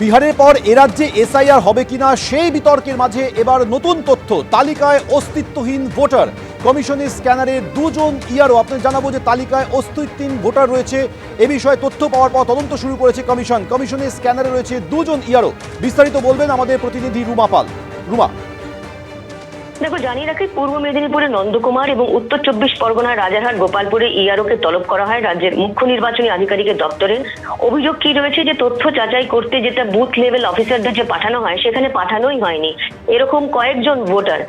বিহারের পর এরাজ্যে এসআইআর হবে কিনা সেই বিতর্কের মাঝে এবার নতুন তথ্য, তালিকায় অস্তিত্বহীন ভোটার। কমিশনের স্ক্যানারে দুজন ইআরও, আপনাদের জানাবো যে তালিকায় অস্তিত্বহীন ভোটার রয়েছে। এ বিষয়ে তথ্য পাওয়ার পর তদন্ত শুরু করেছে কমিশন। কমিশনের স্ক্যানারে রয়েছে দুজন ইআরও। বিস্তারিত বলবেন আমাদের প্রতিনিধি রুমা পাল। রুমা, দেখো, জানিয়ে রাখি, পূর্ব মেদিনীপুরে নন্দকুমার এবং উত্তর 24 পরগনার রাজারহাট গোপালপুরে ইআরওকে তলব করা হয় রাজ্যের মুখ্য নির্বাচনী আধিকারিকের দপ্তরে। অভিযোগ কি রয়েছে যে তথ্য যাচাই করতে যেটা বুথ লেভেল অফিসারদের যে পাঠানো হয় সেখানে পাঠানোই হয়নি এরকম কয়েকজন ভোটার।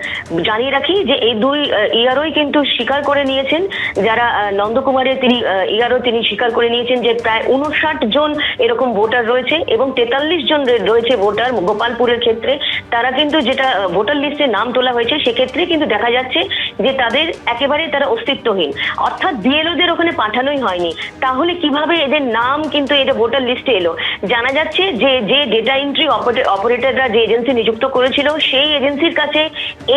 জানিয়ে রাখি যে এই দুই ইআরওই কিন্তু স্বীকার করে নিয়েছেন, যারা নন্দকুমারের তিনি ইআরও তিনি স্বীকার করে নিয়েছেন যে প্রায় 59 জন এরকম ভোটার রয়েছে এবং 43 জন রয়েছে ভোটার গোপালপুরের ক্ষেত্রে। তারা কিন্তু যেটা ভোটার লিস্টে নাম তোলা হয়েছে সেক্ষেত্রে কিন্তু দেখা যাচ্ছে যে তাদের একেবারে তারা অস্তিত্বহীন, অর্থাৎ বিএলওদের ওখানে পাঠানোই হয়নি। তাহলে কিভাবে এদের নাম কিন্তু এটা ভোটার লিস্টে এলো? জানা যাচ্ছে যে যে ডেটা এন্ট্রি অপারেটররা যে এজেন্সি নিযুক্ত করেছিল সেই এজেন্সির কাছে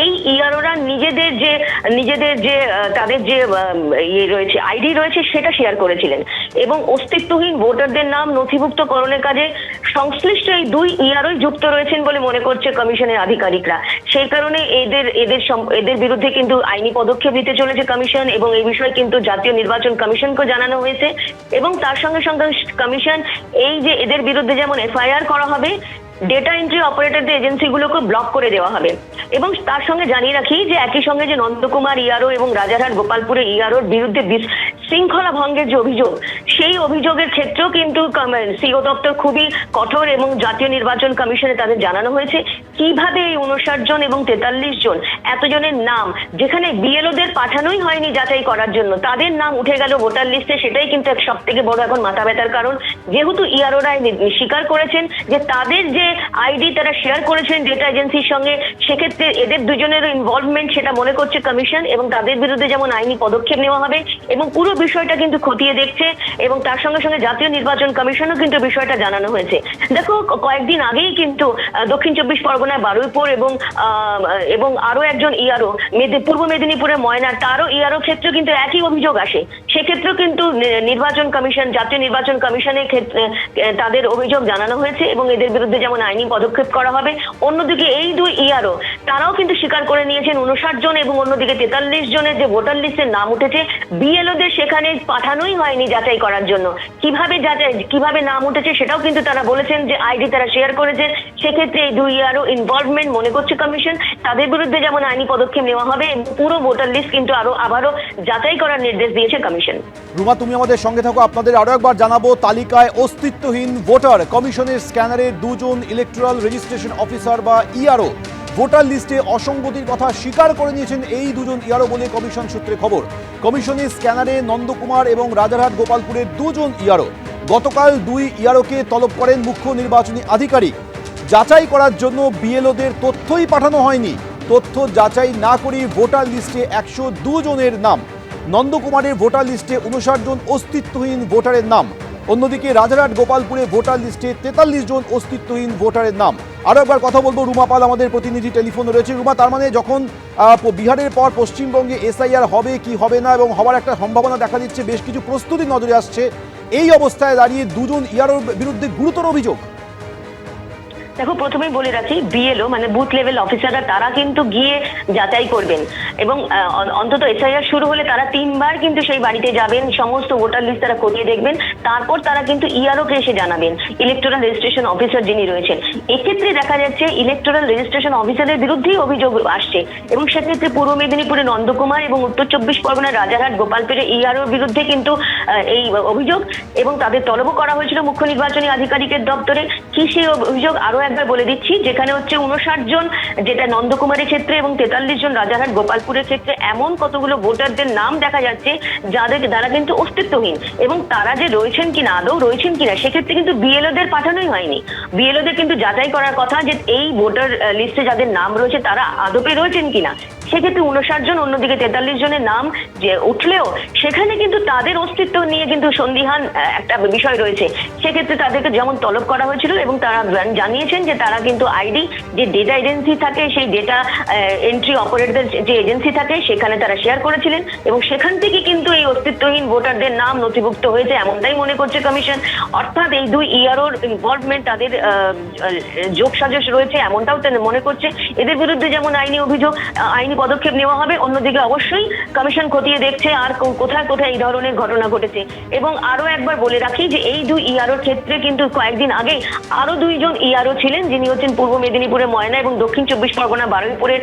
এই ইআরওরা নিজেদের যে তাদের যে ইয়ে রয়েছে, আইডি রয়েছে, সেটা শেয়ার করেছিলেন এবং অস্তিত্বহীন ভোটারদের নাম নথিভুক্তকরণের কাজে সংশ্লিষ্ট এই দুই ইআরওই যুক্ত রয়েছেন বলে মনে করছে কমিশনের আধিকারিকরা। সেই কারণে এদের বিরুদ্ধে কিন্তু আইনি পদক্ষেপ নিতে চলেছে কমিশন এবং এই বিষয়ে কিন্তু জাতীয় নির্বাচন কমিশনকে জানানো হয়েছে। এবং তার সঙ্গে সঙ্গে কমিশন এই যে এদের বিরুদ্ধে যেমন এফআইআর করা হবে, ডেটা এন্ট্রি অপারেটরদের এজেন্সিগুলোকে ব্লক করে দেওয়া হবে। এবং তার সঙ্গে জানিয়ে রাখি যে একই সঙ্গে যে নন্দকুমার ইআরও এবং রাজারহাট গোপালপুরে ইআরওর বিরুদ্ধে শৃঙ্খলা ভঙ্গের যে অভিযোগ, সেই অভিযোগের ক্ষেত্রেও কিন্তু সিও দপ্তর খুবই কঠোর এবং জাতীয় নির্বাচন কমিশনে তাদের জানানো হয়েছে কিভাবে এই 59 জন এবং 43 জন এতজনের নাম, যেখানে বিএলওদের পাঠানোই হয়নি যাচাই করার জন্য, তাদের নাম উঠে গেল ভোটার লিস্টে। সেটাই কিন্তু সব থেকে বড় এখন মাথা ব্যথার কারণ, যেহেতু ইআরওরা স্বীকার করেছেন যে তাদের যে আইডি তারা শেয়ার করেছেন ডেটা এজেন্সির সঙ্গে, সেক্ষেত্রে এদের দুজনেরও ইনভলভমেন্ট সেটা মনে করছে কমিশন এবং তাদের বিরুদ্ধে যেমন আইনি পদক্ষেপ নেওয়া হবে এবং পুরো বিষয়টা কিন্তু খতিয়ে দেখছে। এবং তার সঙ্গে সঙ্গে জাতীয় নির্বাচন কমিশনও কিন্তু বিষয়টা জানানো হয়েছে। দেখো, কয়েকদিন আগেই কিন্তু দক্ষিণ 24 পরগনায় বারুইপুর এবং আরো একজন ইআরও পূর্ব মেদিনীপুরে ময়নার, তারও ইআরও ক্ষেত্রে কিন্তু একই অভিযোগ আসে। সেক্ষেত্রেও কিন্তু নির্বাচন কমিশন, জাতীয় নির্বাচন কমিশনের ক্ষেত্রে তাদের অভিযোগ জানানো হয়েছে এবং এদের বিরুদ্ধে যেমন আইনি পদক্ষেপ করা হবে। অন্যদিকে এই দুই ইআরও তারাও কিন্তু স্বীকার করে নিয়েছেন 59 জন এবং অন্যদিকে 43 জনের যে ভোটার লিস্টের নাম উঠেছে, বিএলওদের সেখানে পাঠানোই হয়নি যাচাই করার জন্য। কিভাবে নাম উঠেছে সেটাও কিন্তু তারা বলেছেন যে আইডি তারা শেয়ার করেছেন। সেক্ষেত্রে এই দুই ইআরও ইনভলভমেন্ট মনে করছে কমিশন, তাদের বিরুদ্ধে যেমন আইনি পদক্ষেপ নেওয়া হবে এবং পুরো ভোটার লিস্ট কিন্তু আবারও যাচাই করার নির্দেশ দিয়েছে কমিশন। রুমা, তুমি আমাদের সঙ্গে থাকো। আপনাদের আরো একবার জানাবো, তালিকায় অস্তিত্বহীন ভোটার। কমিশনের স্ক্যানারে দুজন ইলেকটোরাল রেজিস্ট্রেশন অফিসার বা ইআরও ভোটার লিস্টে অসঙ্গতির কথা স্বীকার করে নিয়েছেন এই দুজন ইআরও বলে কমিশন সূত্রে খবর। কমিশনের স্ক্যানারে নন্দকুমার এবং রাজারহাট গোপালপুরের দুজন ইআরও। গতকাল দুই ইআরওকে তলব করেন মুখ্য নির্বাচনী আধিকারিক। যাচাই করার জন্য বিএলওদের তথ্যই পাঠানো হয়নি। তথ্য যাচাই না করেই ভোটার লিস্টে 102 জনের নাম। নন্দকুমারের ভোটার লিস্টে 59 জন অস্তিত্বহীন ভোটারের নাম। অন্যদিকে রাজারহাট গোপালপুরে ভোটার লিস্টে 43 জন অস্তিত্বহীন ভোটারের নাম। আরও একবার কথা বলবো, রুমা পাল আমাদের প্রতিনিধি টেলিফোনে রয়েছে। রুমা, তার মানে যখন বিহারের পর পশ্চিমবঙ্গে এসআইআর হবে কি হবে না এবং হওয়ার একটা সম্ভাবনা দেখা দিচ্ছে, বেশ কিছু প্রস্তুতি নজরে আসছে, এই অবস্থায় দাঁড়িয়ে দুজন ইআরওর বিরুদ্ধে গুরুতর অভিযোগ। দেখো, প্রথমেই বলে রাখি, বিএলও মানে বুথ লেভেল অফিসাররা তারা কিন্তু গিয়ে যাচাই করবেন এবং অন্তত এসআইআর শুরু হলে তারা 3 বার কিন্তু সেই বাড়িতে যাবেন, সমস্ত ভোটার লিস্ট তারা খতিয়ে দেখবেন, তারপর তারা কিন্তু ইআরওকে এসে জানাবেন, ইলেকটোরাল রেজিস্ট্রেশন অফিসার যিনি রয়েছেন। এক্ষেত্রে দেখা যাচ্ছে ইলেকটোরাল রেজিস্ট্রেশন অফিসারের বিরুদ্ধেই অভিযোগ আসছে এবং সেক্ষেত্রে পূর্ব মেদিনীপুরে নন্দকুমার এবং উত্তর 24 পরগনার রাজারহাট গোপালপুরে ইআরওর বিরুদ্ধে কিন্তু এই অভিযোগ এবং তাদের তলবও করা হয়েছিল মুখ্য নির্বাচনী আধিকারিকের দপ্তরে। কি সেই অভিযোগ আরো একবার বলে দিচ্ছি, যেখানে হচ্ছে 59 জন যেটা নন্দকুমারের ক্ষেত্রে এবং 43 জন রাজারহাট গোপালপুরের ক্ষেত্রে এমন কতগুলো ভোটারদের নাম দেখা যাচ্ছে যাদের দ্বারা কিন্তু অস্তিত্বহীন এবং তারা যে রয়েছেন কিনা, আদৌ রয়েছেন কিনা, সেক্ষেত্রে কিন্তু বিএলওদের পাঠানোই হয়নি। বিএলওদের কিন্তু যাচাই করার কথা যে এই ভোটার লিস্টে যাদের নাম রয়েছে তারা আদপে রয়েছেন কিনা। সেক্ষেত্রে 59 জন, অন্যদিকে 43 জনের নাম যে উঠলেও সেখানে কিন্তু তাদের অস্তিত্ব নিয়ে কিন্তু সন্দিহান একটা বিষয় রয়েছে। সেক্ষেত্রে তাদেরকে যেমন তলব করা হয়েছিল এবং তারা জানিয়েছেন যে তারা কিন্তু আইডি যে ডেটা এজেন্সি থাকে, সেই ডেটা এন্ট্রি অপারেটরদের যে এজেন্সি থাকে সেখানে তারা শেয়ার করেছিলেন এবং সেখান থেকে কিন্তু এই অস্তিত্বহীন ভোটারদের নাম নথিভুক্ত হয়েছে এমনটাই মনে করছে কমিশন। অর্থাৎ এই দুই ইআরওর ইনভলভমেন্ট, তাদের যোগসাজশ রয়েছে এমনটাও মনে করছে। এদের বিরুদ্ধে যেমন আইনি অভিযোগ, আইনি পদক্ষেপ নেওয়া হবে, অন্যদিকে অবশ্যই কমিশন খতিয়ে দেখছে আর কোথায় কোথায় এই ধরনের ঘটনা ঘটেছে। এবং আরো একবার বলে রাখি যে এই দুই ইআরওর ক্ষেত্রে কিন্তু কয়েকদিন আগে আরো দুইজন ইআরও ছিলেন, যিনি হচ্ছেন পূর্ব মেদিনীপুরের ময়না এবং দক্ষিণ 24 পরগনা বারুইপুরের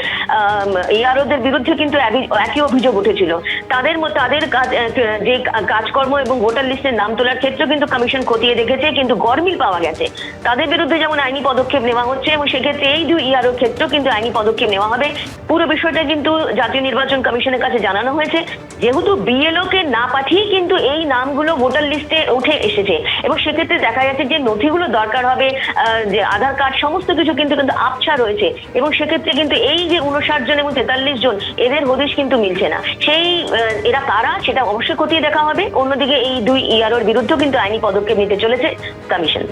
ইআরওদের বিরুদ্ধে কিন্তু একই অভিযোগ উঠেছিল। তাদের যে কাজকর্ম এবং ভোটার লিস্টের নাম তোলার ক্ষেত্রে কিন্তু কমিশন খতিয়ে দেখেছে, কিন্তু গরমিল পাওয়া গেছে। তাদের বিরুদ্ধে যেমন আইনি পদক্ষেপ নেওয়া হচ্ছে এবং সেক্ষেত্রে এই দুই ইআরওর ক্ষেত্রেও কিন্তু আইনি পদক্ষেপ নেওয়া হবে। পুরো বিষয়টা কিন্তু জাতীয় নির্বাচন কমিশনের কাছে জানানো হয়েছে। যেহেতু বিএলও কে না পাঠিয়ে কিন্তু এই নামগুলো ভোটার লিস্টে উঠে এসেছে এবং সেক্ষেত্রে দেখা যাচ্ছে যে নথিগুলো দরকার হবে, যে আধার কার্ড সমস্ত কিছু কিন্তু আবছা রয়েছে এবং সেক্ষেত্রে কিন্তু এই যে 59 জন এবং 43 জন এদের হদিশ কিন্তু মিলছে না। সেই এরা কারা সেটা অবশ্যই খতিয়ে দেখা হবে। অন্যদিকে এই দুই ইআরওর বিরুদ্ধেও কিন্তু আইনি পদক্ষেপ নিতে চলেছে কমিশন।